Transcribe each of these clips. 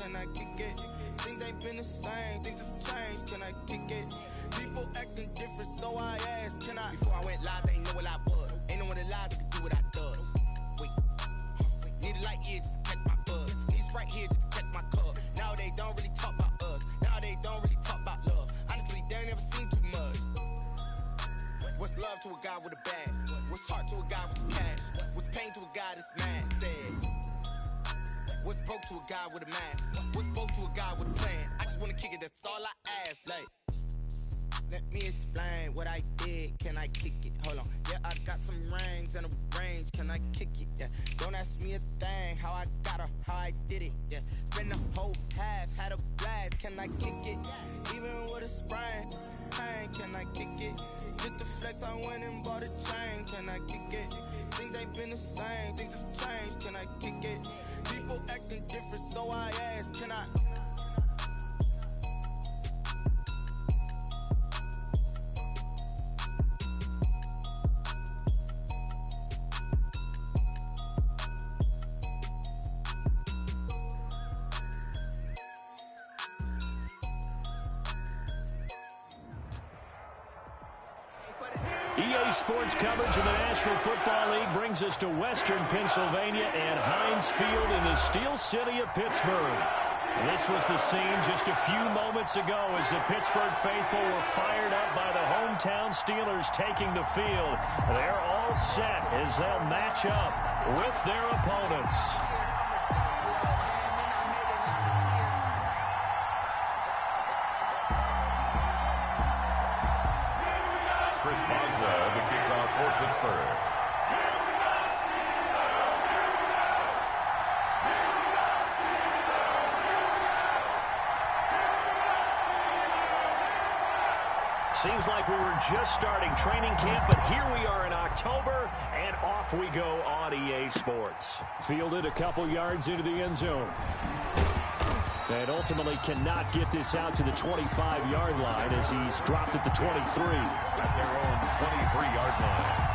can I kick it? Things ain't been the same, things have changed, can I kick it? People acting different, so I asked, can I? Before I went live, they ain't know what I was. Ain't no one alive that could do what I does. Wait, need a light here just to catch my buzz. Need Sprite here just to catch my cup. Now they don't really talk about us. Now they don't really talk about love. Honestly, they ain't never seen too much. What's love to a guy with a bag? What's heart to a guy with cash? What's pain to a guy that's mad? Said. What's broke to a guy with a mask? What's broke to a guy with a plan? I just wanna kick it, that's all I ask. Like, let me explain what I did. Can I kick it? Hold on. Yeah, I got some rings and a range. Can I kick it? Yeah. Don't ask me a thing. How I got her, how I did it. Yeah. Spend the whole half, had a blast. Can I kick it? Even with a sprain. Pain, can I kick it? Just the flex, I went and bought a chain. Can I kick it? Things ain't been the same. Things have changed. Can I kick it? People acting different, so I asked, can I? EA Sports coverage of the National Football League brings us to Western Pennsylvania and Heinz Field in the Steel City of Pittsburgh. This was the scene just a few moments ago as the Pittsburgh faithful were fired up by the hometown Steelers taking the field. They're all set as they'll match up with their opponents. Boswell, the kickoff for Pittsburgh. Seems like we were just starting training camp, but here we are in October, and off we go on EA Sports. Fielded a couple yards into the end zone. And ultimately cannot get this out to the 25-yard line as he's dropped at the 23. At their own 23-yard line.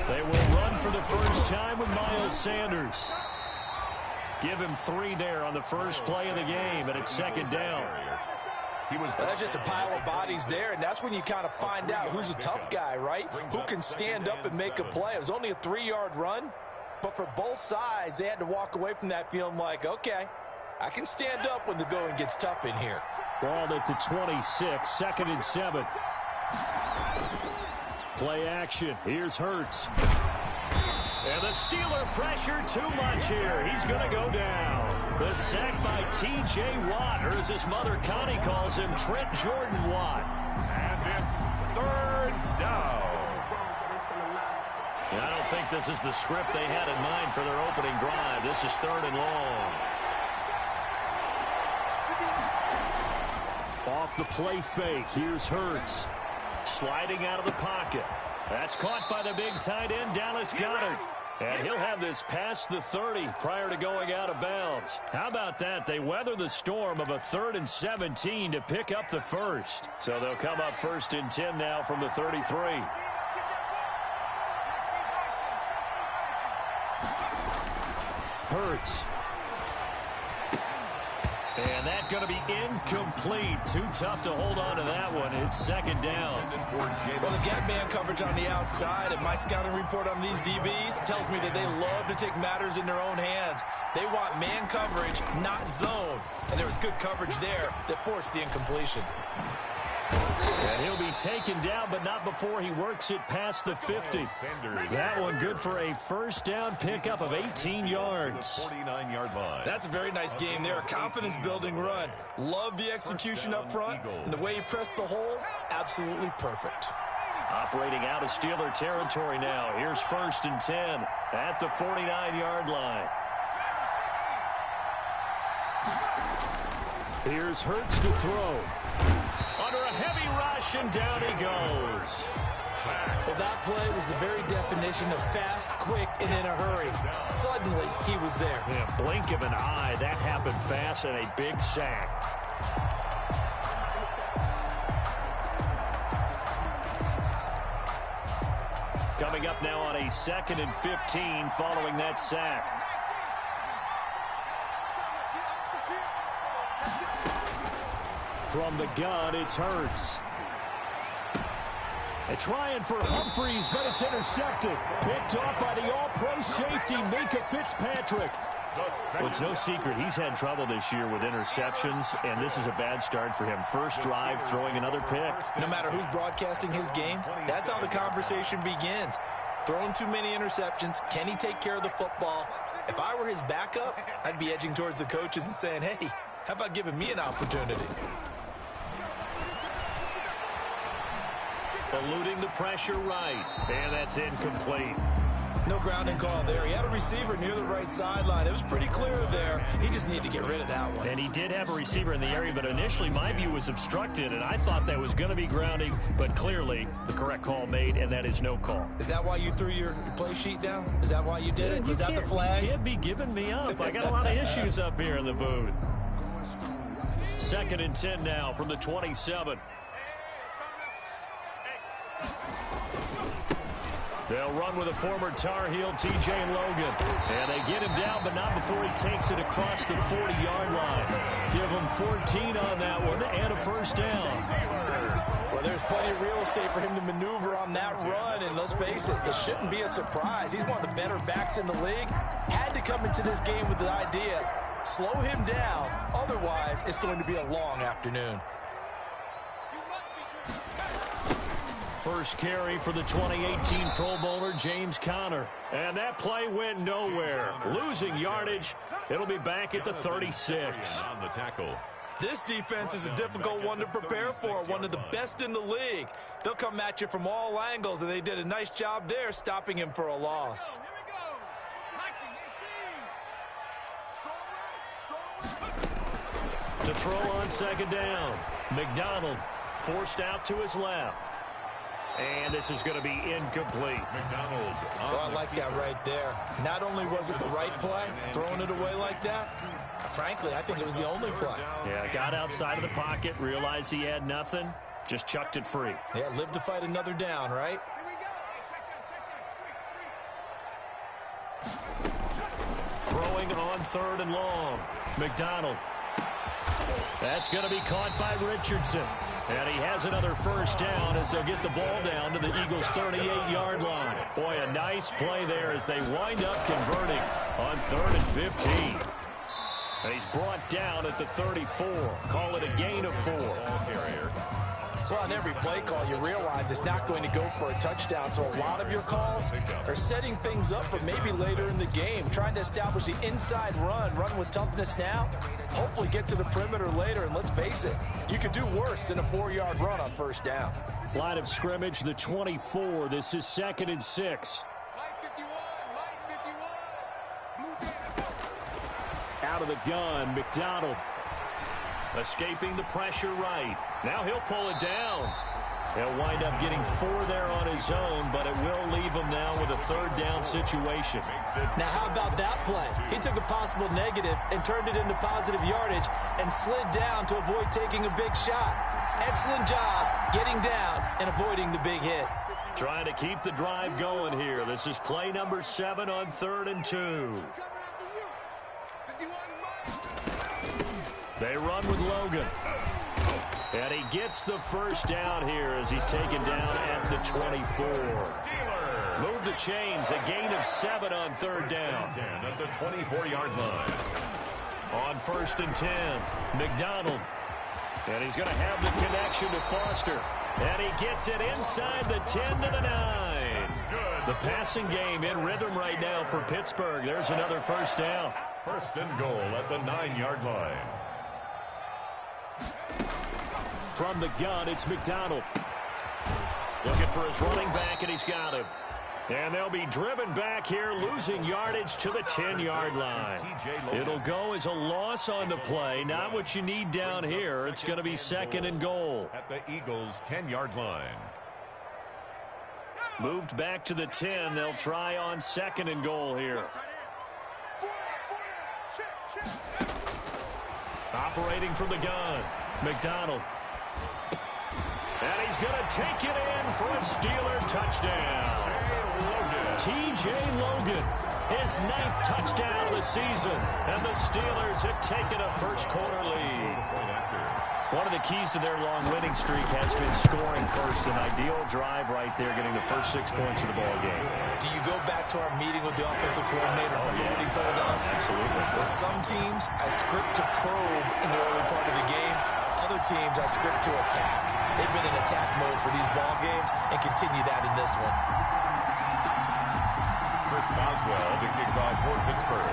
They will run for the first time with Miles Sanders. Give him 3 there on the first play of the game, and it's second down. Well, that's just a pile of bodies there, and that's when you kind of find out who's a tough guy, right? Who can stand up and make a play. It was only a 3-yard run, but for both sides, they had to walk away from that feeling like, okay, I can stand up when the going gets tough in here. Ball at the 26, 2nd and 7. Play action. Here's Hurts. And the Steeler pressure too much here. He's going to go down. The sack by T.J. Watt, or as his mother Connie calls him, Trent Jordan Watt. And it's 3rd down. And I don't think this is the script they had in mind for their opening drive. This is 3rd and long. Off the play fake. Here's Hurts. Sliding out of the pocket. That's caught by the big tight end, Dallas Goedert. And he'll have this past the 30 prior to going out of bounds. How about that? They weather the storm of a 3rd and 17 to pick up the first. So they'll come up 1st and 10 now from the 33. Hurts. And that's going to be incomplete. Too tough to hold on to that one. It's 2nd down. Well, they've got man coverage on the outside, and my scouting report on these DBs tells me that they love to take matters in their own hands. They want man coverage, not zone. And there was good coverage there that forced the incompletion. And he'll be taken down, but not before he works it past the 50. That one good for a first down pickup of 18 yards. 49-yard line. That's a very nice game there. Confidence-building run. Love the execution up front. And the way he pressed the hole, absolutely perfect. Operating out of Steeler territory now. Here's 1st and 10 at the 49-yard line. Here's Hurts to throw. Under a heavy rush, and down he goes. Well, that play was the very definition of fast, quick, and in a hurry. Suddenly, he was there. Yeah, blink of an eye. That happened fast, and a big sack. Coming up now on a 2nd and 15 following that sack. From the gun, it's Hurts. They're trying for Humphreys, but it's intercepted. Picked off by the all-pro safety, Minka Fitzpatrick. Well, it's no secret he's had trouble this year with interceptions, and this is a bad start for him. First drive, throwing another pick. No matter who's broadcasting his game, that's how the conversation begins. Throwing too many interceptions, can he take care of the football? If I were his backup, I'd be edging towards the coaches and saying, hey, how about giving me an opportunity? Eluding the pressure right, and that's incomplete. No grounding call there. He had a receiver near the right sideline. It was pretty clear there. He just needed to get rid of that one. And he did have a receiver in the area, but initially my view was obstructed, and I thought that was going to be grounding, but clearly the correct call made, and that is no call. Is that why you threw your play sheet down? Is that why you did it? Was that the flag? You can't be giving me up. I got a lot of issues up here in the booth. 2nd and 10 now from the 27. They'll run with a former Tar Heel, T.J. Logan. And they get him down, but not before he takes it across the 40-yard line. Give him 14 on that one and a first down. Well, there's plenty of real estate for him to maneuver on that run. And let's face it, it shouldn't be a surprise. He's one of the better backs in the league. Had to come into this game with the idea, slow him down. Otherwise, it's going to be a long afternoon. First carry for the 2018 Pro Bowler, James Conner. And that play went nowhere. Losing yardage. It'll be back at the 36. On the tackle. This defense is a difficult one to prepare for, one of the best in the league. They'll come at you from all angles, and they did a nice job there stopping him for a loss. To throw on 2nd down. McDonald forced out to his left. And this is going to be incomplete. McDonald. So I like that right there. Not only was it the right play, throwing it away like that, frankly, I think it was the only play. Yeah, got outside of the pocket, realized he had nothing, just chucked it free. Yeah, live to fight another down, right? Throwing on 3rd and long. McDonald. That's going to be caught by Richardson. And he has another first down as they'll get the ball down to the Eagles' 38-yard line. Boy, a nice play there as they wind up converting on 3rd and 15. And he's brought down at the 34. Call it a gain of 4. Well, on every play call, you realize it's not going to go for a touchdown. So a lot of your calls are setting things up for maybe later in the game, trying to establish the inside run with toughness now, hopefully get to the perimeter later. And let's face it, you could do worse than a 4-yard run on first down. Line of scrimmage, the 24. This is 2nd and 6. Out of the gun, McDonald. Escaping the pressure right. Now he'll pull it down. He'll wind up getting 4 there on his own, but it will leave him now with a 3rd down situation. Now how about that play? He took a possible negative and turned it into positive yardage and slid down to avoid taking a big shot. Excellent job getting down and avoiding the big hit. Trying to keep the drive going here. This is play number 7 on 3rd and 2. They run with Logan. And he gets the first down here as he's taken down at the 24. Move the chains, a gain of 7 on 3rd down. At the 24-yard line. On 1st and 10, McDonald. And he's going to have the connection to Foster. And he gets it inside the 10 to the 9. The passing game in rhythm right now for Pittsburgh. There's another first down. 1st and goal at the 9-yard line. From the gun, it's McDonald. Looking for his running back, and he's got him. And they'll be driven back here, losing yardage to the 10-yard line. It'll go as a loss on the play. Not what you need down here. It's going to be 2nd and goal. At the Eagles' 10-yard line. Moved back to the 10. They'll try on 2nd and goal here. Operating from the gun, McDonald. And he's going to take it in for a Steeler touchdown. T.J. Logan, his 9th touchdown of the season. And the Steelers have taken a first-quarter lead. One of the keys to their long winning streak has been scoring first. An ideal drive right there, getting the first 6 points of the ball game. Do you go back to our meeting with the offensive coordinator? What he told us? Absolutely. With some teams, I script to probe in the early part of the game. Other teams, I script to attack. They've been in attack mode for these ball games and continue that in this one. Chris Boswell to kick off for Pittsburgh.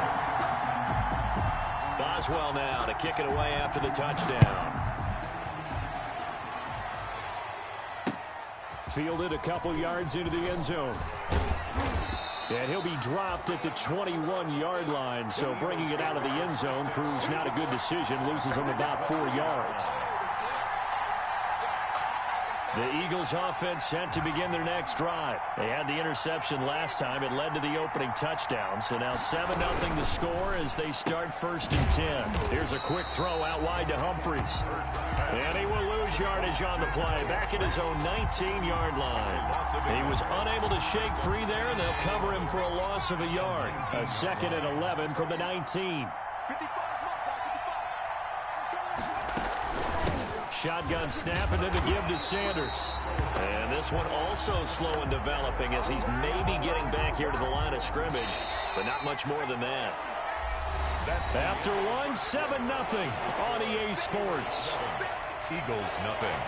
Boswell now to kick it away after the touchdown. Fielded a couple yards into the end zone. And he'll be dropped at the 21-yard line, so bringing it out of the end zone proves not a good decision. Loses him about 4 yards. The Eagles offense set to begin their next drive. They had the interception last time. It led to the opening touchdown. So now 7-0 the score as they start 1st and 10. Here's a quick throw out wide to Humphries. And he will lose yardage on the play. Back at his own 19-yard line. He was unable to shake free there, and they'll cover him for a loss of a yard. A 2nd and 11 from the 19. Shotgun snap, and then the give to Sanders. And this one also slow in developing as he's maybe getting back here to the line of scrimmage, but not much more than that. That's after 7-0 on EA Sports. Eagles nothing.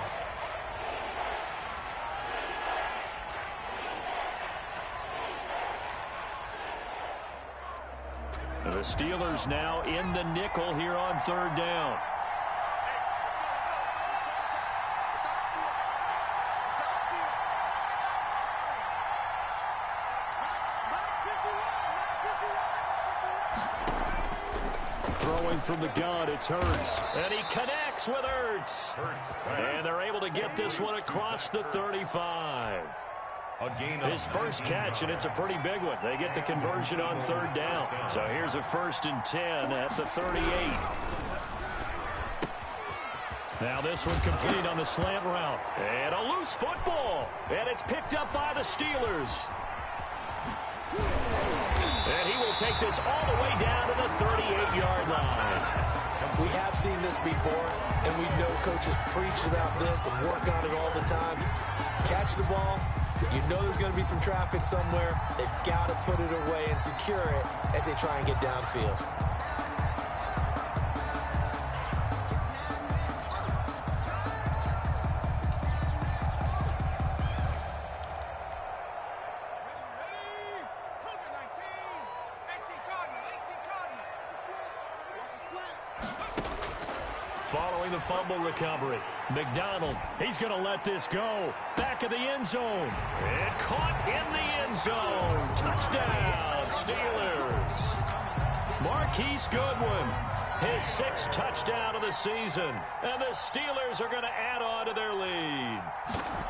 The Steelers now in the nickel here on 3rd down. Throwing from the gun, it's Hurts. And he connects with Hurts. And they're able to get this one across the 35. His first catch, and it's a pretty big one. They get the conversion on 3rd down. So here's a 1st and 10 at the 38. Now this one complete on the slant route. And a loose football. And it's picked up by the Steelers. And he will take this all the way down to the 38-yard line. We have seen this before, and we know coaches preach about this and work on it all the time. Catch the ball. You know there's going to be some traffic somewhere. They've got to put it away and secure it as they try and get downfield. Following the fumble recovery, McDonald, he's going to let this go. Back of the end zone. And caught in the end zone. Touchdown, Steelers. Marquise Goodwin, his 6th touchdown of the season. And the Steelers are going to add on to their lead.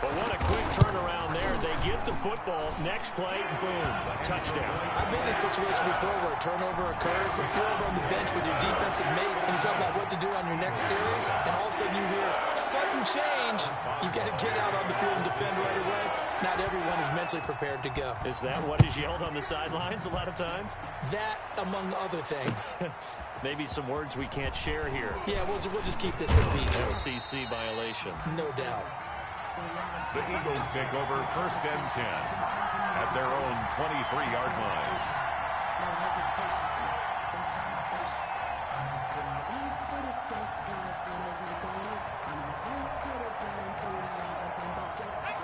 But what a quick turnaround there. They get the football. Next play, boom, touchdown. I've been in a situation before where a turnover occurs. If you're over on the bench with your defensive mate and you talk about what to do on your next series, and all of a sudden you hear sudden change, you've got to get out on the field and defend right away. Not everyone is mentally prepared to go. Is that what is yelled on the sidelines a lot of times? That, among other things. Maybe some words we can't share here. Yeah, we'll just keep this with PG. FCC violation. No doubt. The Eagles take over 1st and 10 at their own 23-yard line.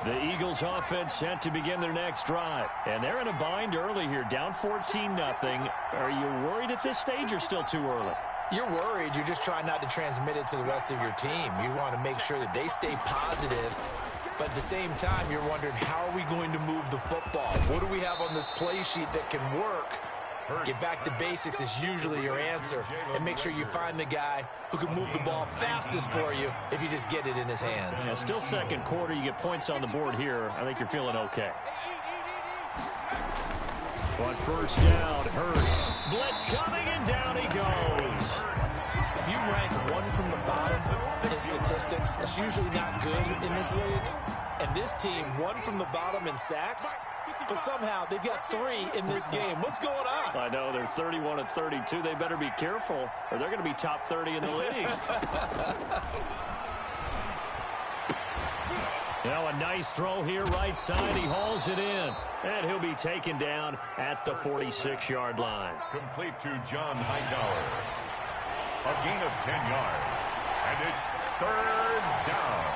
The Eagles offense set to begin their next drive. And they're in a bind early here, down 14-0. Are you worried at this stage or still too early? You're worried. You're just trying not to transmit it to the rest of your team. You want to make sure that they stay positive. But at the same time, you're wondering, how are we going to move the football? What do we have on this play sheet that can work? Get back to basics is usually your answer. And make sure you find the guy who can move the ball fastest for you if you just get it in his hands. Yeah, still second quarter. You get points on the board here. I think you're feeling okay. On first down, Hurts. Blitz coming, and down he goes. If you rank one from the bottom in statistics, that's usually not good in this league. And this team, one from the bottom in sacks, but somehow they've got 3 in this game. What's going on? I know, they're 31 of 32. They better be careful, or they're going to be top 30 in the league. Now a nice throw here, right side. He hauls it in, and he'll be taken down at the 46-yard line. Complete to John Hightower. A gain of 10 yards, and it's 3rd down.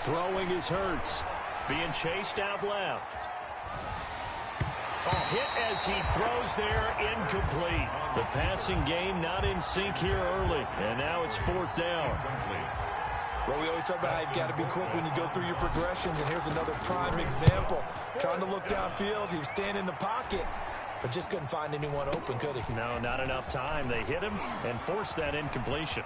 Throwing is Hurts. Being chased out left. Hit as he throws there, incomplete. The passing game not in sync here early, and now it's 4th down. Well, we always talk about how you've got to be quick when you go through your progressions, and here's another prime example. Trying to look downfield, he was standing in the pocket, but just couldn't find anyone open, could he? No, not enough time. They hit him and forced that incompletion.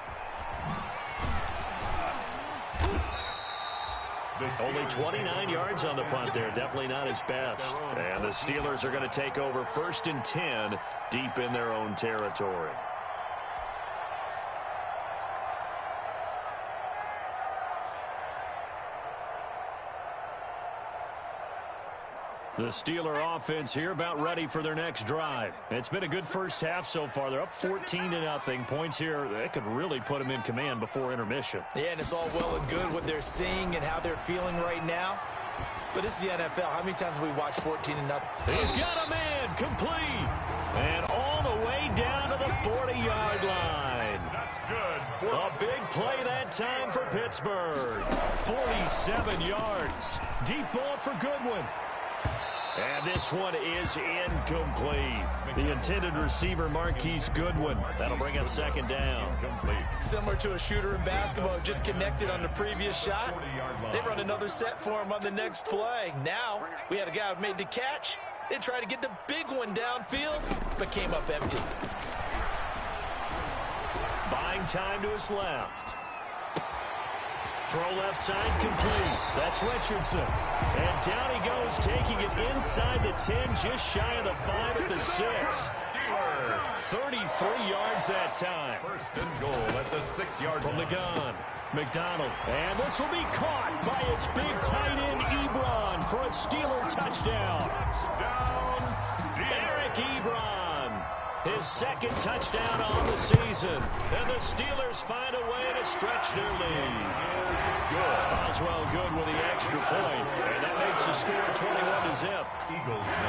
Only 29 yards on the punt there. Definitely not his best. And the Steelers are going to take over 1st and 10 deep in their own territory. The Steeler offense here about ready for their next drive. It's been a good first half so far. They're up 14-0. Points here, they could really put them in command before intermission. Yeah, and it's all well and good what they're seeing and how they're feeling right now. But this is the NFL. How many times have we watched 14-0? He's got a man complete. And all the way down to the 40-yard line. That's good. A big play that time for Pittsburgh. 47 yards. Deep ball for Goodwin. And this one is incomplete. The intended receiver, Marquise Goodwin. That'll bring up 2nd down. Similar to a shooter in basketball, just connected on the previous shot. They run another set for him on the next play. Now, we had a guy who made the catch. They tried to get the big one downfield, but came up empty. Buying time to his left. Throw left side complete. That's Richardson. And down he goes, taking it inside the 10, just shy of the 5 at the 6. 33 yards that time. 1st and goal at the 6-yard from line. the gun. McDonald. And this will be caught by its big tight end, Ebron, for a Steeler touchdown. Touchdown, Steelers. Eric Ebron. His 2nd touchdown on the season. And the Steelers find a way to stretch their lead. Boswell good with the extra point. And that makes the score 21-0.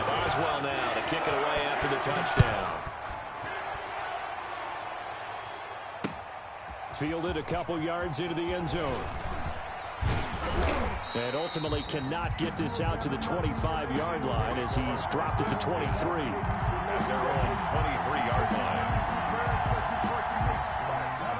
Boswell now to kick it away after the touchdown. Fielded a couple yards into the end zone. And ultimately cannot get this out to the 25-yard line as he's dropped at the 23. At their own 23-yard line.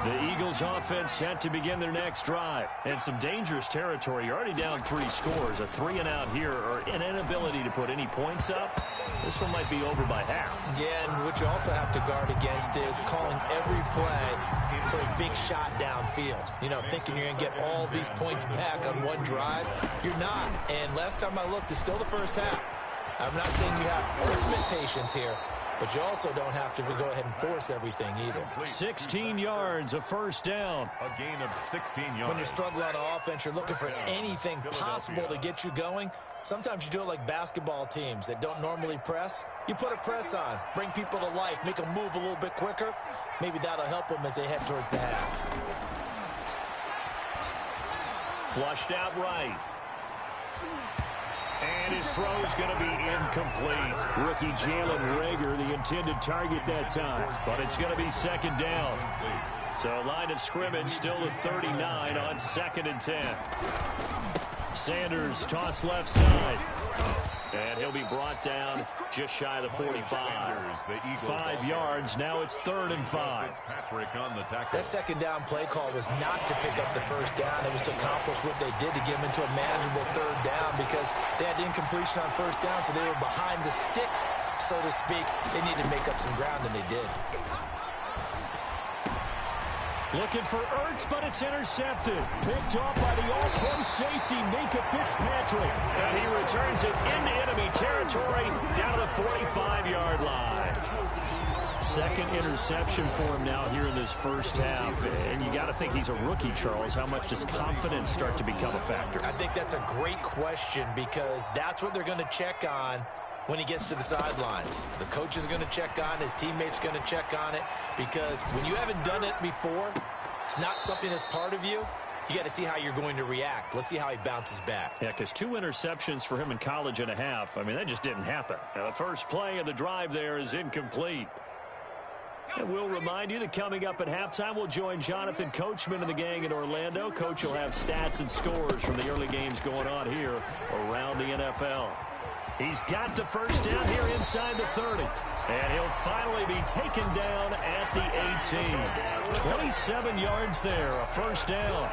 The Eagles offense set to begin their next drive. And some dangerous territory. You're already down 3 scores. A 3-and-out here, or an inability to put any points up. This one might be over by half. Yeah, and what you also have to guard against is calling every play for a big shot downfield. You know, thinking you're going to get all these points back on one drive. You're not. And last time I looked, it's still the first half. I'm not saying you have ultimate patience here, but you also don't have to go ahead and force everything either. 16 yards, a 1st down. A gain of 16 yards. When you're struggling on offense, you're looking for anything possible to get you going. Sometimes you do it like basketball teams that don't normally press. You put a press on, bring people to life, make them move a little bit quicker. Maybe that'll help them as they head towards the half. Flushed out right. And his throw's going to be incomplete. Rookie Jalen Reagor, the intended target that time. But it's going to be 2nd down. So line of scrimmage still at 39 on 2nd and 10. Sanders toss left side. And he'll be brought down just shy of the 45. 5 yards. Now it's 3rd and 5. That second down play call was not to pick up the first down. It was to accomplish what they did to get them into a manageable 3rd down because they had incompletion on first down, so they were behind the sticks, so to speak. They needed to make up some ground, and they did. Looking for Ertz, but it's intercepted. Picked off by the all-pro safety, Minka Fitzpatrick. And he returns it into enemy territory down to the 45-yard line. Second interception for him now here in this first half. And you got to think he's a rookie, Charles. How much does confidence start to become a factor? I think that's a great question because that's what they're going to check on when he gets to the sidelines. The coach is going to check on it. His teammates going to check on it because when you haven't done it before, it's not something that's part of you. You got to see how you're going to react. Let's see how he bounces back. Yeah, because 2 interceptions for him in college and a half. I mean, that just didn't happen. Now, the first play of the drive there is incomplete. And we'll remind you that coming up at halftime, we'll join Jonathan Coachman and the gang in Orlando. Coach will have stats and scores from the early games going on here around the NFL. He's got the first down here inside the 30. And he'll finally be taken down at the 18. 27 yards there, a first down.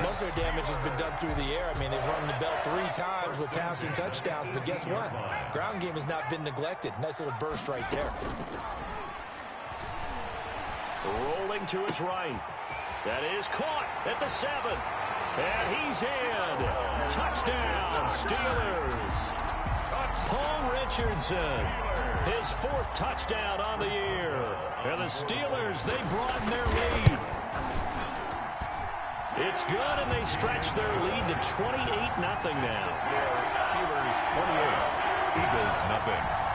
Most of their damage has been done through the air. I mean, they've run the bell 3 times with passing touchdowns. But guess what? Ground game has not been neglected. Nice little burst right there. Rolling to his right. That is caught at the 7. And he's in. Touchdown, Steelers. Paul Richardson, his 4th touchdown on the year. And the Steelers, they broaden their lead. It's good, and they stretch their lead to 28-0 now. Steelers 28, Eagles 0.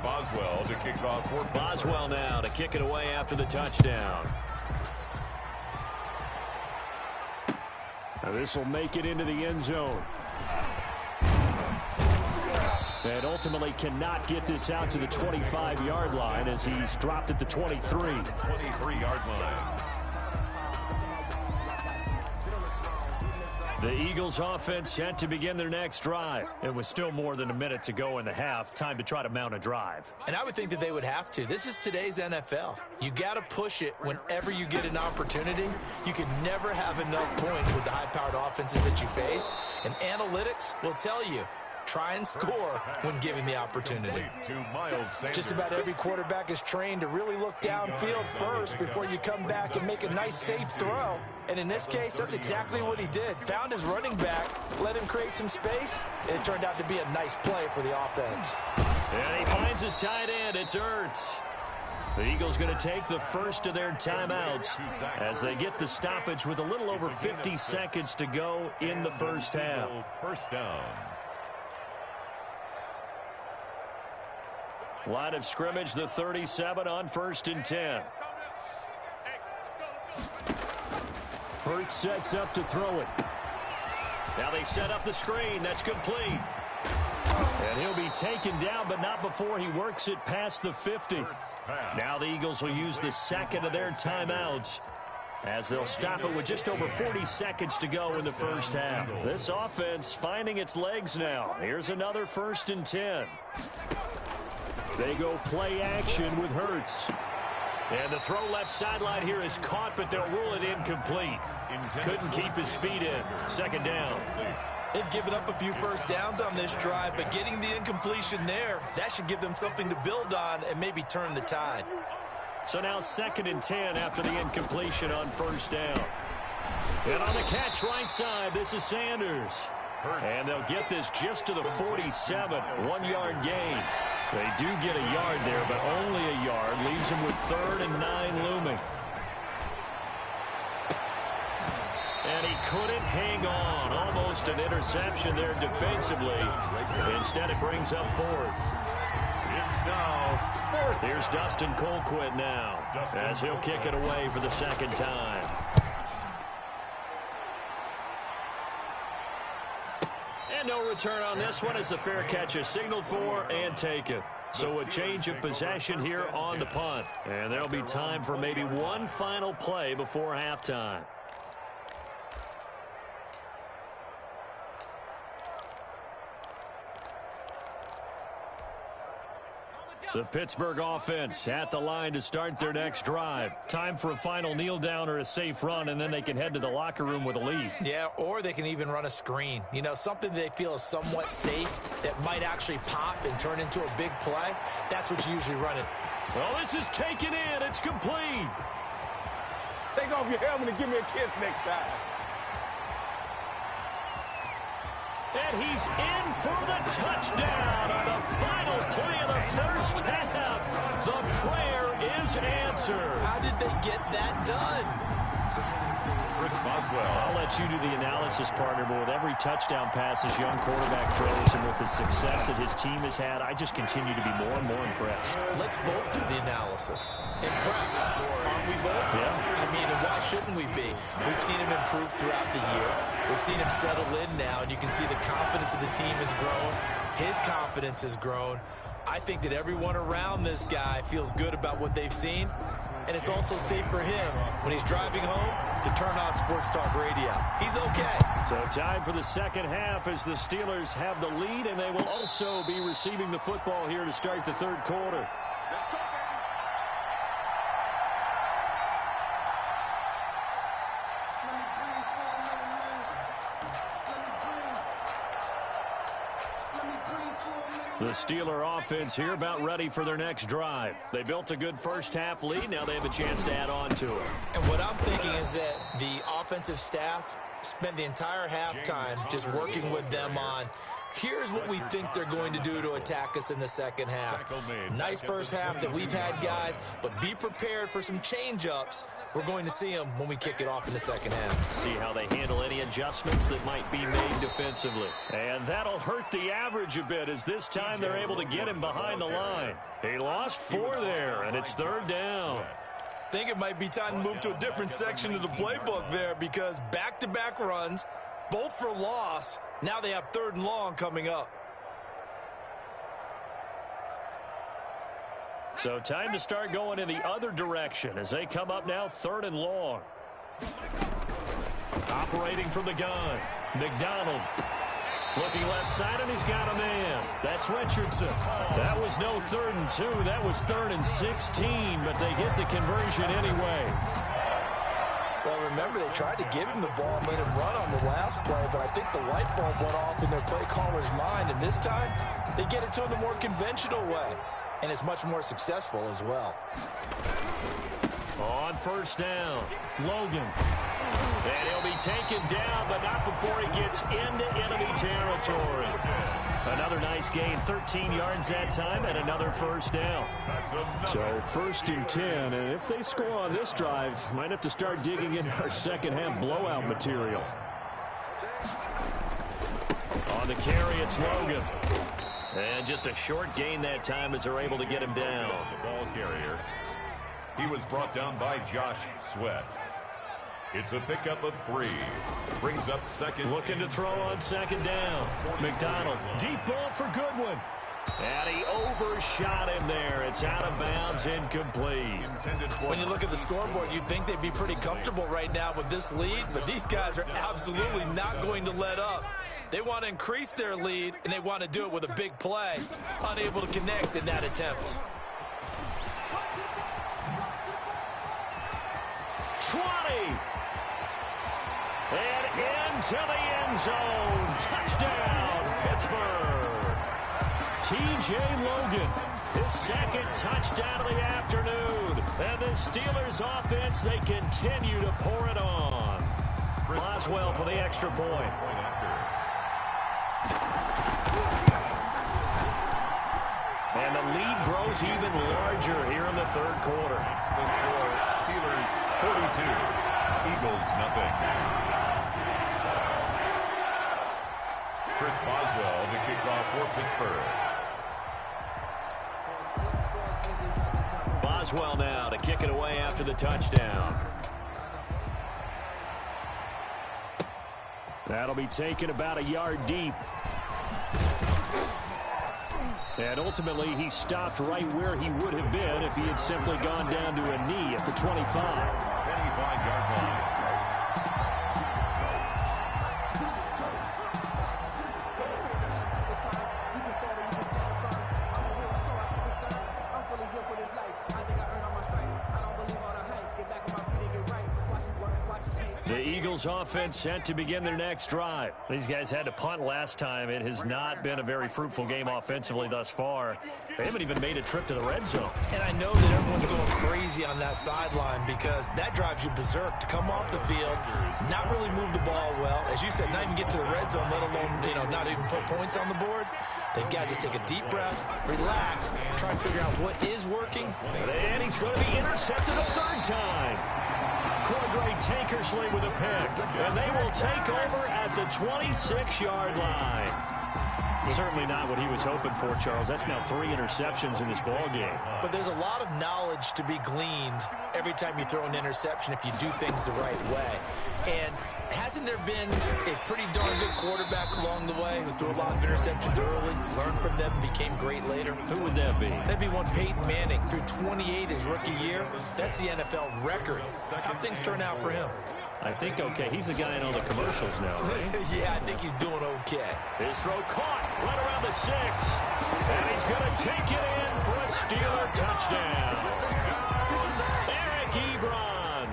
Boswell to kick off for Boswell now to kick it away after the touchdown. Now this will make it into the end zone. And ultimately cannot get this out to the 25-yard line as he's dropped at the 23. 23-yard line. The Eagles offense set to begin their next drive. It was still more than a minute to go in the half. Time to try to mount a drive. And I would think that they would have to. This is today's NFL. You got to push it whenever you get an opportunity. You can never have enough points with the high-powered offenses that you face. And analytics will tell you, try and score when given the opportunity. Just about every quarterback is trained to really look downfield first before you come back and make a nice, safe throw. And in this case, that's exactly what he did. Found his running back, let him create some space, and it turned out to be a nice play for the offense. And he finds his tight end. It's Ertz. The Eagles going to take the first of their timeouts as they get the stoppage with a little over 50 seconds to go in the first half. First down. Line of scrimmage, the 37 on 1st and 10. Hurts sets up to throw it. Now they set up the screen. That's complete. And he'll be taken down, but not before he works it past the 50. Now the Eagles will use the second of their timeouts as they'll stop it with just over 40 seconds to go in the first half. This offense finding its legs now. Here's another 1st and 10. They go play action with Hurts. And the throw left sideline here is caught, but they'll rule it incomplete. Couldn't keep his feet in. Second down. They've given up a few first downs on this drive, but getting the incompletion there, that should give them something to build on and maybe turn the tide. So now 2nd and 10 after the incompletion on 1st down. And on the catch right side, this is Sanders. And they'll get this just to the 47, 1-yard gain. They do get a yard there, but only a yard. Leaves them with 3rd and 9 looming. And he couldn't hang on. Almost an interception there defensively. Instead, it brings up 4th. It's now 4th. Here's Dustin Colquitt now as he'll kick it away for the 2nd time. And no return on this one as the fair catch is signaled for and taken. So a change of possession here on the punt. And there'll be time for maybe one final play before halftime. The Pittsburgh offense at the line to start their next drive. Time for a final kneel down or a safe run, and then they can head to the locker room with a lead. Yeah, or they can even run a screen. You know, something they feel is somewhat safe that might actually pop and turn into a big play. That's what you usually run it. Well, this is taken in. It's complete. Take off your helmet and give me a kiss next time. And he's in for the touchdown on the final play of the first half. The prayer is answered. How did they get that done? Chris Boswell. I'll let you do the analysis, partner, but with every touchdown pass his young quarterback throws and with the success that his team has had, I just continue to be more and more impressed. Let's both do the analysis. Impressed. Aren't we both? Yeah. I mean, and why shouldn't we be? We've seen him improve throughout the year. We've seen him settle in now, and you can see the confidence of the team has grown. His confidence has grown. I think that everyone around this guy feels good about what they've seen, and it's also safe for him when he's driving home to turn on Sports Talk Radio. He's okay. So time for the second half as the Steelers have the lead, and they will also be receiving the football here to start the third quarter. The Steeler offense here about ready for their next drive. They built a good first half lead. Now they have a chance to add on to it. And what I'm thinking is that the offensive staff spent the entire halftime just working with them on, here's what we think they're going to do to attack us in the second half. Nice first half that we've had, guys, but be prepared for some change-ups. We're going to see them when we kick it off in the second half. See how they handle any adjustments that might be made defensively. And that'll hurt the average a bit as this time they're able to get him behind the line. He lost 4 there, and it's third down. I think it might be time to move to a different section of the playbook there because back-to-back runs, both for loss. Now they have third and long coming up. So time to start going in the other direction as they come up now third and long. Operating from the gun, McDonald. Looking left side, and he's got a man. That's Richardson. That was no 3rd and 2. That was 3rd and 16, but they get the conversion anyway. Well, remember, they tried to give him the ball and let him run on the last play, but I think the light bulb went off in their play caller's mind, and this time they get it to him the more conventional way, and it's much more successful as well. On first down, Logan. And he'll be taken down, but not before he gets into enemy territory. Another nice gain, 13 yards that time, and another first down. So 1st and 10, and if they score on this drive, might have to start digging in our second half blowout material. On the carry, it's Logan. And just a short gain that time as they're able to get him down. The ball carrier. He was brought down by Josh Sweat. It's a pickup of 3. Brings up second. Looking to throw on second down. McDonald, deep ball for Goodwin. And he overshot him there. It's out of bounds, incomplete. When you look at the scoreboard, you'd think they'd be pretty comfortable right now with this lead, but these guys are absolutely not going to let up. They want to increase their lead, and they want to do it with a big play. Unable to connect in that attempt. 20. And into the end zone. Touchdown, Pittsburgh. T.J. Logan, his second touchdown of the afternoon. And the Steelers offense, they continue to pour it on. Boswell for the extra point. And the lead grows even larger here in the third quarter. The score, Steelers 42, Eagles nothing. Chris Boswell to kick off for Pittsburgh. Boswell now to kick it away after the touchdown. That'll be taken about a yard deep. And ultimately, he stopped right where he would have been if he had simply gone down to a knee at the 25. 25-yard line. The Eagles offense set to begin their next drive. These guys had to punt last time. It has not been a very fruitful game offensively thus far. They haven't even made a trip to the red zone. And I know that everyone's going crazy on that sideline because that drives you berserk to come off the field, not really move the ball well. As you said, not even get to the red zone, let alone, not even put points on the board. They've got to just take a deep breath, relax, try and figure out what is working. And he's going to be intercepted a third time. Cordray Tankersley with a pick. And they will take over at the 26-yard line. Certainly not what he was hoping for, Charles. That's now 3 interceptions in this ball game. But there's a lot of knowledge to be gleaned every time you throw an interception if you do things the right way. And hasn't there been a pretty darn good quarterback along the way who threw a lot of interceptions early, learned from them, became great later? Who would that be? That'd be one Peyton Manning. Threw 28 his rookie year. That's the NFL record. How'd things turn out for him? I think okay. He's the guy in all the commercials now, right? Yeah, I think he's doing okay. His throw caught right around the 6. And he's going to take it in for a Steeler touchdown. Eric Ebron.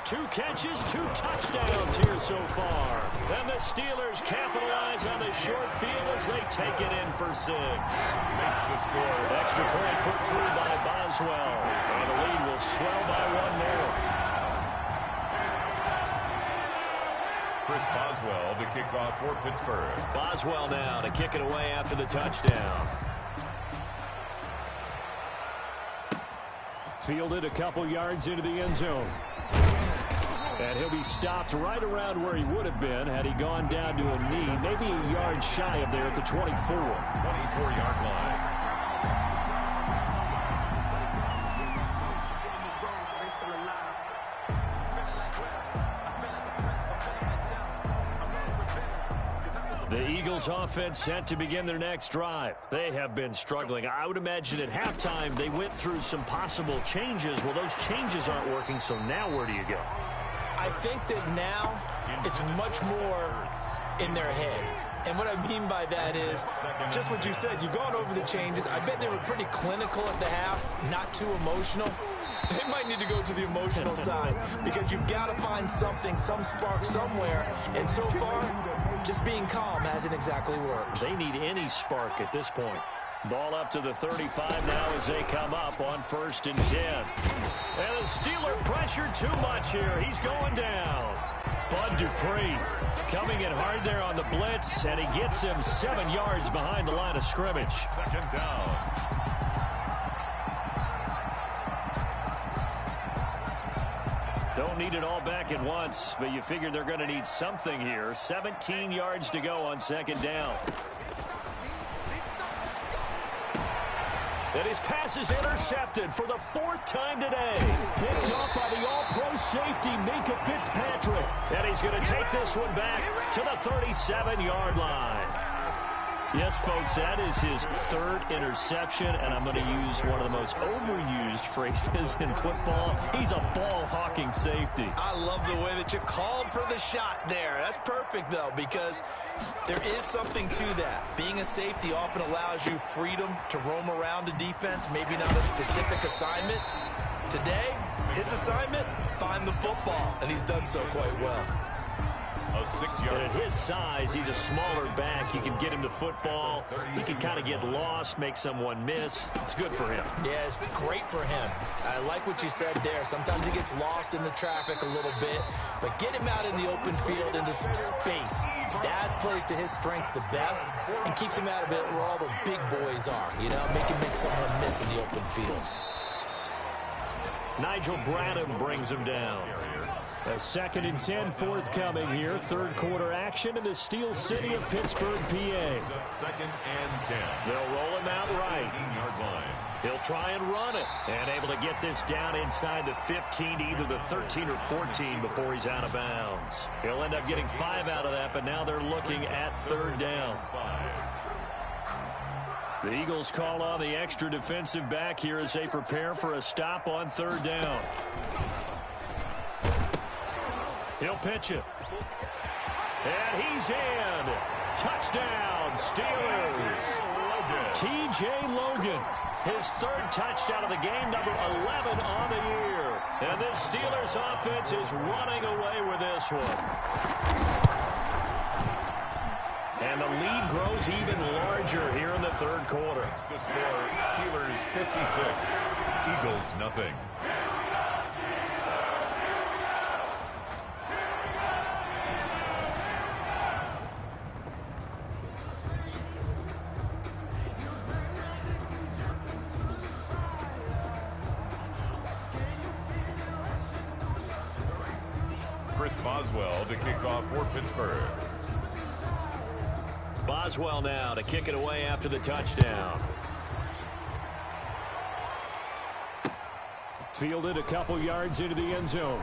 2 catches, 2 touchdowns here so far. And the Steelers capitalize on the short field as they take it in for 6. Makes the score. Extra point put through by Boswell. And the lead will swell by 1 more. Chris Boswell, the kickoff for Pittsburgh. Boswell now to kick it away after the touchdown. Fielded a couple yards into the end zone. And he'll be stopped right around where he would have been had he gone down to a knee, maybe a yard shy of there at the 24. 24-yard line. The Eagles offense set to begin their next drive. They have been struggling. I would imagine at halftime they went through some possible changes. Well, those changes aren't working, so now where do you go? I think that now it's much more in their head. And what I mean by that is just what you said. You've gone over the changes. I bet they were pretty clinical at the half, not too emotional. They might need to go to the emotional side because you've got to find something, some spark somewhere. And so far, just being calm hasn't exactly worked. They need any spark at this point. Ball up to the 35 now as they come up on 1st and 10. And the Steeler pressure too much here. He's going down. Bud Dupree coming in hard there on the blitz, and he gets him 7 yards behind the line of scrimmage. 2nd down. Don't need it all back at once, but you figure they're going to need something here. 17 yards to go on 2nd down. And his pass is intercepted for the 4th time today. Picked off by the all-pro safety, Minka Fitzpatrick. And he's going to take this one back to the 37-yard line. Yes, folks, that is his 3rd interception, and I'm going to use one of the most overused phrases in football. He's a ball-hawking safety. I love the way that you called for the shot there. That's perfect, though, because there is something to that. Being a safety often allows you freedom to roam around a defense, maybe not a specific assignment. Today, his assignment, find the football, and he's done so quite well. A 6-yard. And at his size, he's a smaller back. You can get him to football. He can kind of get lost, make someone miss. It's good for him. Yeah, it's great for him. I like what you said there. Sometimes he gets lost in the traffic a little bit, but get him out in the open field into some space. That plays to his strengths the best and keeps him out of it where all the big boys are. Make him make someone miss in the open field. Nigel Bradham brings him down. A 2nd and 10 forthcoming here. 3rd quarter action in the Steel City of Pittsburgh, PA. 2nd and 10. They'll roll him out right. 18-yard line. He'll try and run it. And able to get this down inside the 15 to either the 13 or 14 before he's out of bounds. He'll end up getting 5 out of that, but now they're looking at 3rd down. 5. The Eagles call on the extra defensive back here as they prepare for a stop on 3rd down. He'll pitch it. And he's in. Touchdown, Steelers. T.J. Logan, his 3rd touchdown of the game, number 11 on the year. And this Steelers offense is running away with this one. And the lead grows even larger here in the 3rd quarter. The score, Steelers 56, Eagles nothing. Boswell to kick off for Pittsburgh. Boswell now to kick it away after the touchdown. Fielded a couple yards into the end zone.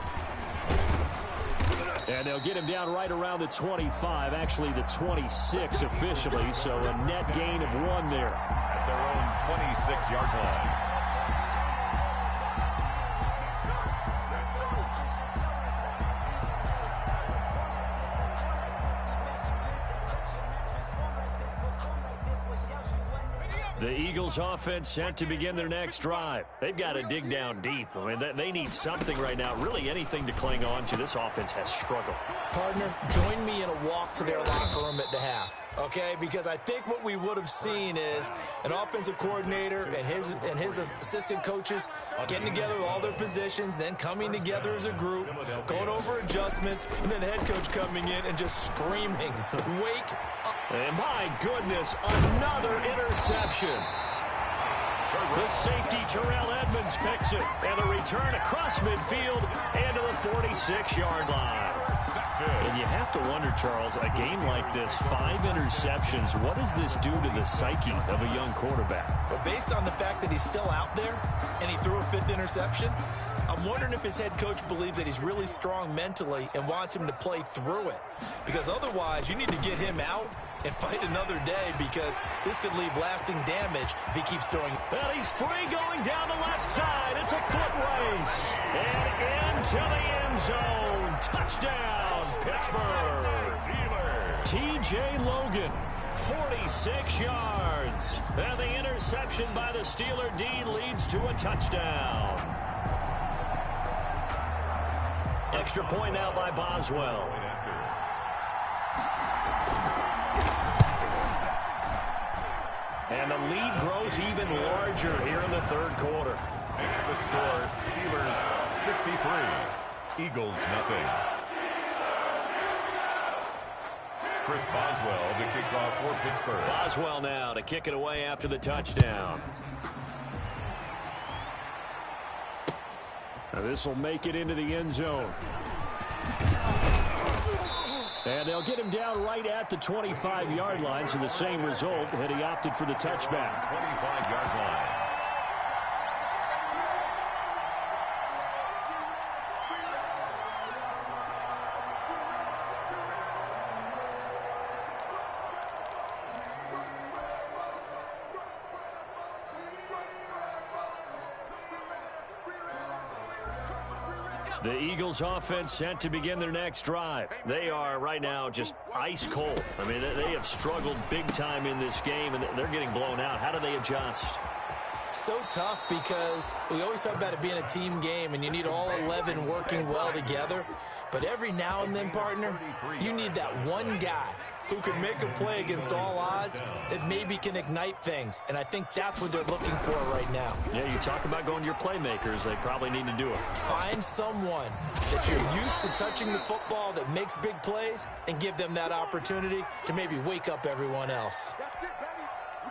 And they'll get him down right around the 25, actually the 26 officially, so a net gain of 1 there. At their own 26-yard line. The Eagles offense set to begin their next drive. They've got to dig down deep. I mean, they need something right now, really anything to cling on to. This offense has struggled. Partner, join me in a walk to their locker room at the half, okay? Because I think what we would have seen is an offensive coordinator and his assistant coaches getting together with all their positions, then coming together as a group, going over adjustments, and then the head coach coming in and just screaming, "Wake up." And my goodness, another interception. The safety, Terrell Edmonds, picks it. And the return across midfield into the 46-yard line. And you have to wonder, Charles, a game like this, 5 interceptions, what does this do to the psyche of a young quarterback? But based on the fact that he's still out there and he threw a 5th interception, I'm wondering if his head coach believes that he's really strong mentally and wants him to play through it. Because otherwise, you need to get him out and fight another day, because this could leave lasting damage if he keeps throwing. Well, he's free going down the left side. It's a foot race. And into the end zone. Touchdown, Pittsburgh. T.J. Logan, 46 yards. And the interception by the Steeler D leads to a touchdown. Extra point now by Boswell. And the lead grows even larger here in the 3rd quarter. Makes the score, Steelers 63, Eagles nothing. Chris Boswell to kick off for Pittsburgh. Boswell now to kick it away after the touchdown. Now this will make it into the end zone. And they'll get him down right at the 25-yard line, so the same result had he opted for the touchback. 25-yard line. The Eagles offense set to begin their next drive. They are right now just ice cold. I mean, they have struggled big time in this game, and they're getting blown out. How do they adjust? So tough, because we always talk about it being a team game, and you need all 11 working well together. But every now and then, partner, you need that one guy who can make a play against all odds that maybe can ignite things. And I think that's what they're looking for right now. Yeah, you talk about going to your playmakers. They probably need to do it. Find someone that you're used to touching the football that makes big plays and give them that opportunity to maybe wake up everyone else.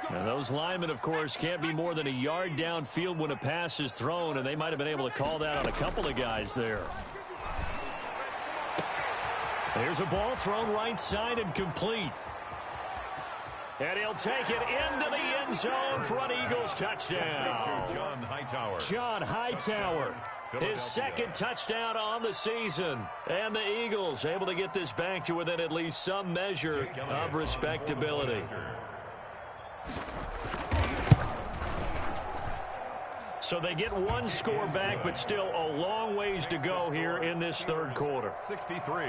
Now, those linemen, of course, can't be more than a yard downfield when a pass is thrown, and they might have been able to call that on a couple of guys there. There's a ball thrown right side and complete. And he'll take it into the end zone for an Eagles touchdown. John Hightower, his 2nd touchdown on the season. And the Eagles able to get this back to within at least some measure of respectability. So they get one score back, but still a long ways to go here in this third quarter. 63,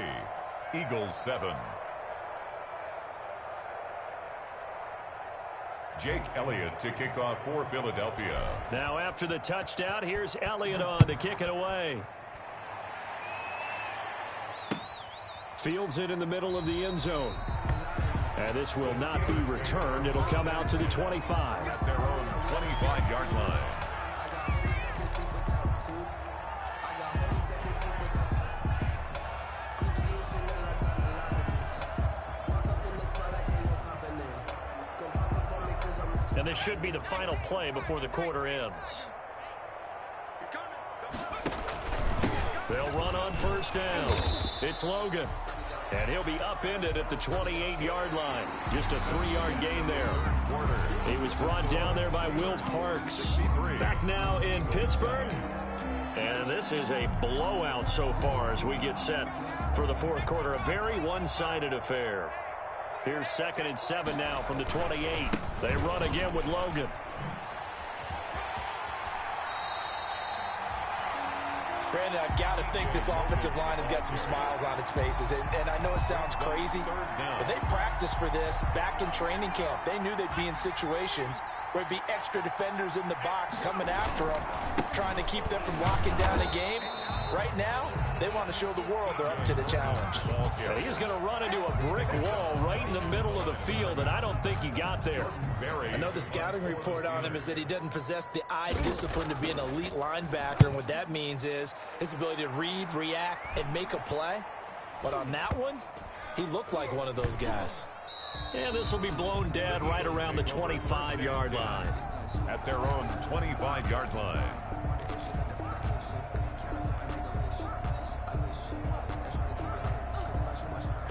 Eagles 7. Jake Elliott to kick off for Philadelphia. Now after the touchdown, here's Elliott on to kick it away. Fields it in the middle of the end zone. And this will not be returned. It'll come out to the 25. At their own 25-yard line. And this should be the final play before the quarter ends. They'll run on first down. It's Logan. And he'll be upended at the 28-yard line. Just a 3-yard gain there. He was brought down there by Will Parks. Back now in Pittsburgh. And this is a blowout so far as we get set for the fourth quarter. A very one-sided affair. Here's 2nd and 7 now from the 28. They run again with Logan. Brandon, I've got to think this offensive line has got some smiles on its faces. And I know it sounds crazy, but they practiced for this back in training camp. They knew they'd be in situations where there'd be extra defenders in the box coming after them, trying to keep them from locking down a game. Right now, they want to show the world they're up to the challenge. And he's going to run into a brick wall right in the middle of the field, and I don't think he got there. I know the scouting report on him is that he doesn't possess the eye discipline to be an elite linebacker, and what that means is his ability to read, react, and make a play. But on that one, he looked like one of those guys. And this will be blown dead right around the 25-yard line. At their own 25-yard line.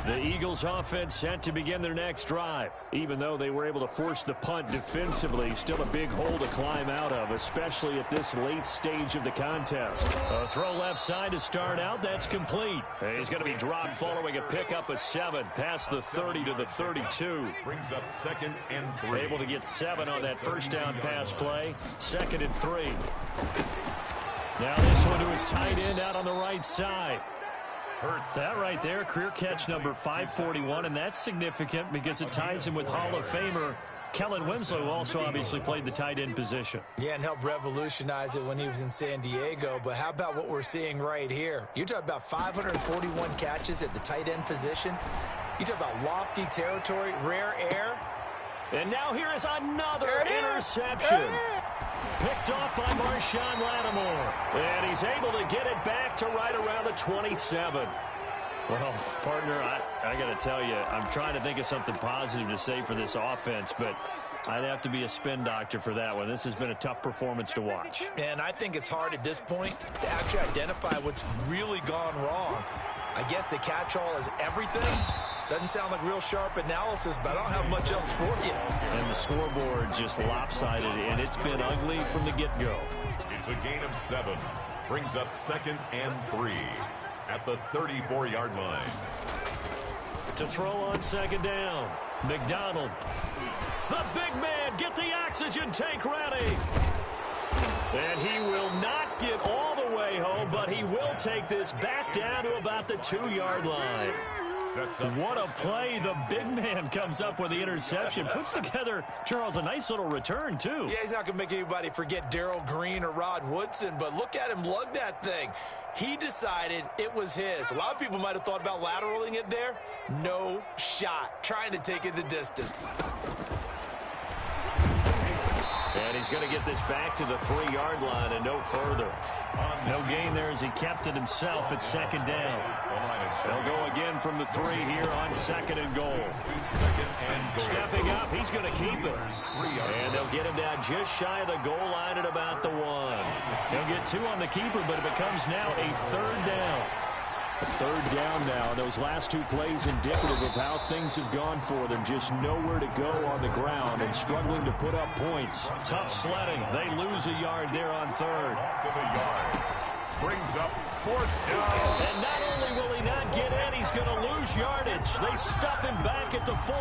The Eagles offense set to begin their next drive. Even though they were able to force the punt defensively, still a big hole to climb out of, especially at this late stage of the contest. A throw left side to start out. That's complete. He's going to be dropped following a pickup of 7 past the 30 to the 32. Brings up 2nd and 3. Able to get 7 on that first down pass play. 2nd and 3. Now this one to his tight end out on the right side. That right there, career catch number 541, and that's significant because it ties him with Hall of Famer Kellen Winslow, who also obviously played the tight end position. Yeah, and helped revolutionize it when he was in San Diego. But how about what we're seeing right here? You talk about 541 catches at the tight end position. You talk about lofty territory, rare air. And now here is another interception. Picked off by Marshawn Lattimore. And he's able to get it back to right around the 27. Well, partner, I got to tell you, I'm trying to think of something positive to say for this offense, but I'd have to be a spin doctor for that one. This has been a tough performance to watch. And I think it's hard at this point to actually identify what's really gone wrong. I guess the catch-all is everything. Doesn't sound like real sharp analysis, but I don't have much else for you. And the scoreboard just lopsided, and it's been ugly from the get-go. It's a gain of 7. Brings up 2nd and 3 at the 34-yard line. To throw on 2nd down, McDonald. The big man, get the oxygen tank ready. And he will not get all the way home, but he will take this back down to about the 2-yard line. What a play. The big man comes up with the interception. Puts together, Charles, a nice little return, too. Yeah, he's not going to make anybody forget Darrell Green or Rod Woodson, but look at him lug that thing. He decided it was his. A lot of people might have thought about lateraling it there. No shot. Trying to take it the distance. And he's going to get this back to the 3-yard line and no further. No gain there as he kept it himself at 2nd down. They'll go again from the 3 here on 2nd and goal. Stepping up, he's going to keep it. And they'll get him down just shy of the goal line at about the 1. They'll get 2 on the keeper, but it becomes now a 3rd down. A 3rd down now. Those last 2 plays indicative of how things have gone for them. Just nowhere to go on the ground and struggling to put up points. Tough sledding. They lose a yard there on 3rd. brings up 4th down. And not only will he not get in, he's going to lose yardage. They stuff him back at the 4.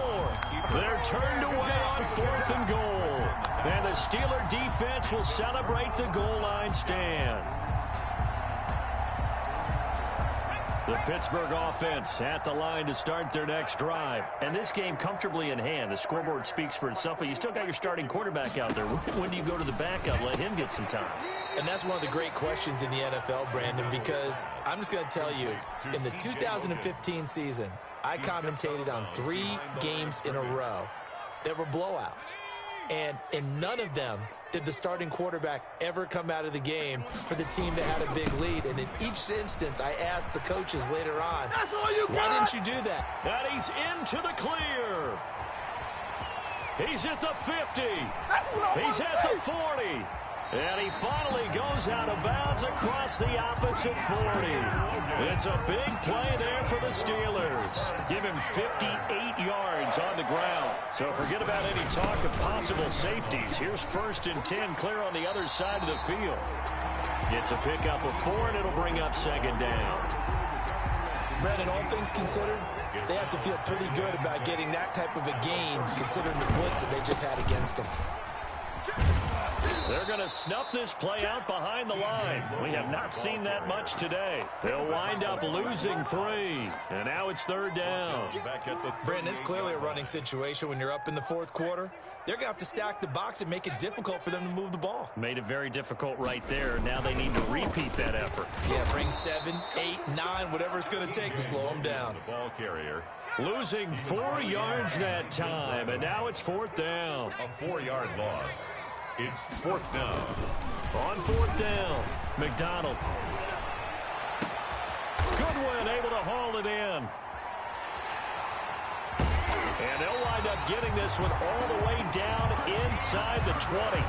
They're turned away on 4th and goal. And the Steeler defense will celebrate the goal line stand. The Pittsburgh offense at the line to start their next drive. And this game comfortably in hand. The scoreboard speaks for itself, but you still got your starting quarterback out there. When do you go to the backup, let him get some time? And that's one of the great questions in the NFL, Brandon, because I'm just going to tell you, in the 2015 season, I commentated on 3 games in a row that were blowouts. And in none of them did the starting quarterback ever come out of the game for the team that had a big lead. And in each instance, I asked the coaches later on, why didn't you do that? And he's into the clear. He's at the 50. He's at the 40. And he finally goes out of bounds across the opposite 40. It's a big play there for the Steelers. Give him 58 yards on the ground. So forget about any talk of possible safeties. Here's 1st and 10, clear on the other side of the field. It's a pickup of 4, and it'll bring up 2nd down. Brandon, all things considered, they have to feel pretty good about getting that type of a gain, considering the blitz that they just had against them. They're going to snuff this play out behind the line. We have not seen that much today. They'll wind up losing 3. And now it's 3rd down. Brandon, it's clearly a running situation when you're up in the 4th quarter. They're going to have to stack the box and make it difficult for them to move the ball. Made it very difficult right there. Now they need to repeat that effort. Yeah, bring 7, 8, 9, whatever it's going to take to slow them down. The ball carrier. Losing 4 yards that time, and now it's 4th down. A 4-yard loss. It's 4th down. On 4th down, McDonald. Goodwin able to haul it in. And they'll wind up getting this one all the way down inside the 20.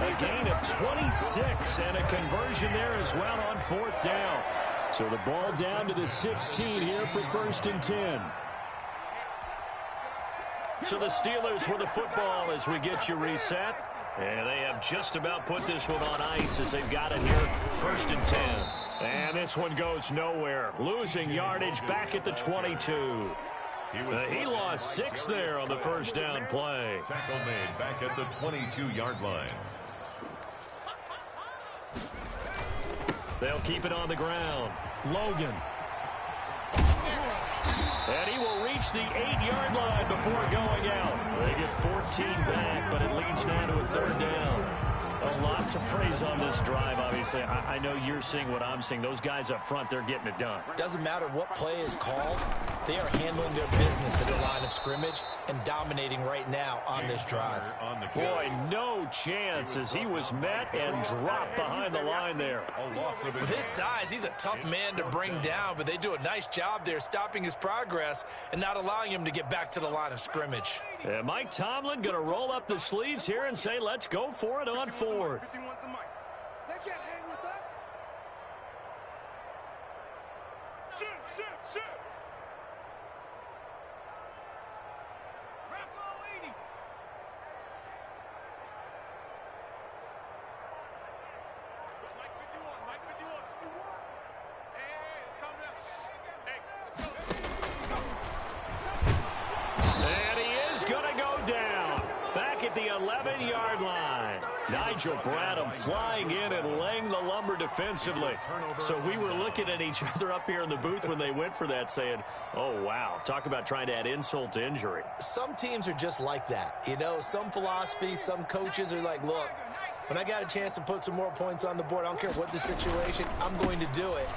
A gain of 26 and a conversion there as well on 4th down. So the ball down to the 16 here for 1st and 10. So the Steelers with the football as we get you reset. And they have just about put this one on ice as they've got it here. 1st and 10. And this one goes nowhere. Losing yardage back at the 22. He lost 6 there on the 1st down play. Tackle made back at the 22-yard line. They'll keep it on the ground. Logan. And he will reach the 8-yard line before going out. They get 14 back, but it leads now to a 3rd down. A lot to praise on this drive, obviously. I know you're seeing what I'm seeing. Those guys up front, they're getting it done. Doesn't matter what play is called. They are handling their business at the line of scrimmage and dominating right now on this drive. Boy, no chance as he was met and dropped behind the line there. With his size, he's a tough man to bring down, but they do a nice job there stopping his progress and not allowing him to get back to the line of scrimmage. And Mike Tomlin going to roll up the sleeves here and say, let's go for it on 4th. They can't hang with us. Shoot, shoot, shoot. Rocco 80. Mike 51, Mike 51. Hey, it's coming up. Hey, let's go. And he is going to go down. Back at the 11-yard line. Nigel Bradham flying in and laying the lumber defensively. So we were looking at each other up here in the booth when they went for that saying, oh, wow, talk about trying to add insult to injury. Some teams are just like that. You know, some philosophies, some coaches are like, look, when I got a chance to put some more points on the board, I don't care what the situation, I'm going to do it.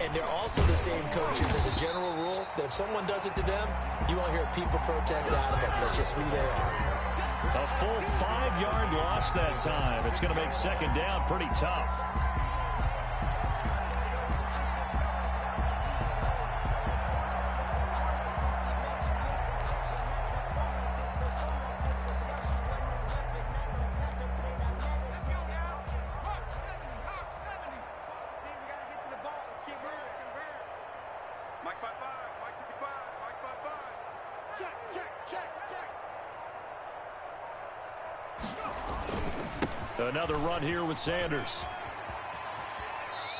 And they're also the same coaches as a general rule that if someone does it to them, you won't hear people protest out of it. That's just who they are. A full 5-yard loss that time. It's going to make 2nd down pretty tough. Mike 55, Mike 55, Mike 55. Check, check, check, check. Another run here with Sanders.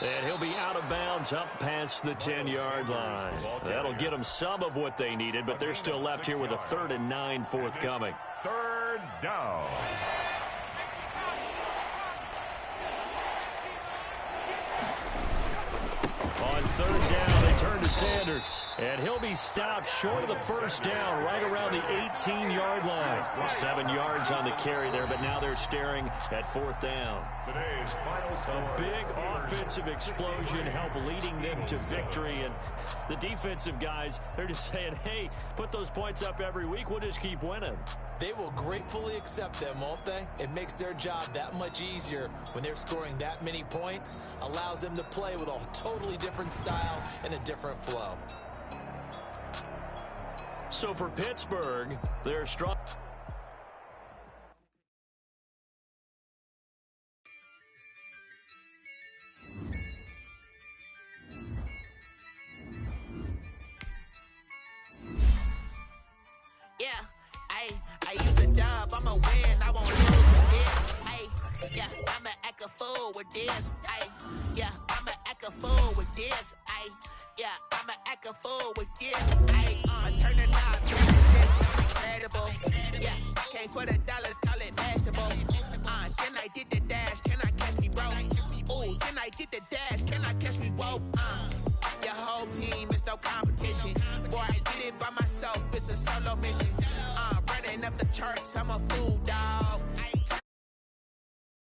And he'll be out of bounds up past the 10-yard line. That'll get them some of what they needed, but they're still left here with a 3rd and 9 forthcoming. 3rd down. On 3rd down, they turn to Sanders. And he'll be stopped short of the 1st down, right around the 18-yard line. 7 yards on the carry there, but now they're staring at 4th down. Today's final score. A big offensive explosion helped leading them to victory. And the defensive guys, they're just saying, hey, put those points up every week. We'll just keep winning. They will gratefully accept them, won't they? It makes their job that much easier when they're scoring that many points. Allows them to play with a totally different style and a different flow. So for Pittsburgh, they're strong. Yeah, I use a dub, I'ma win, I won't lose with this. Yeah, I'ma act a fool with this. Yeah, I'ma act a fool with this. Yeah, I'ma act a fool with this. Turn the knobs, incredible. Yeah, came for the dollars, call it vegetable. Then I did the dash, can I catch me, bro? Ooh, then I did the dash, can I catch me, whoa? Your whole team is no competition. Boy, I did it by myself, it's a solo mission. Running up the charts, I'm a fool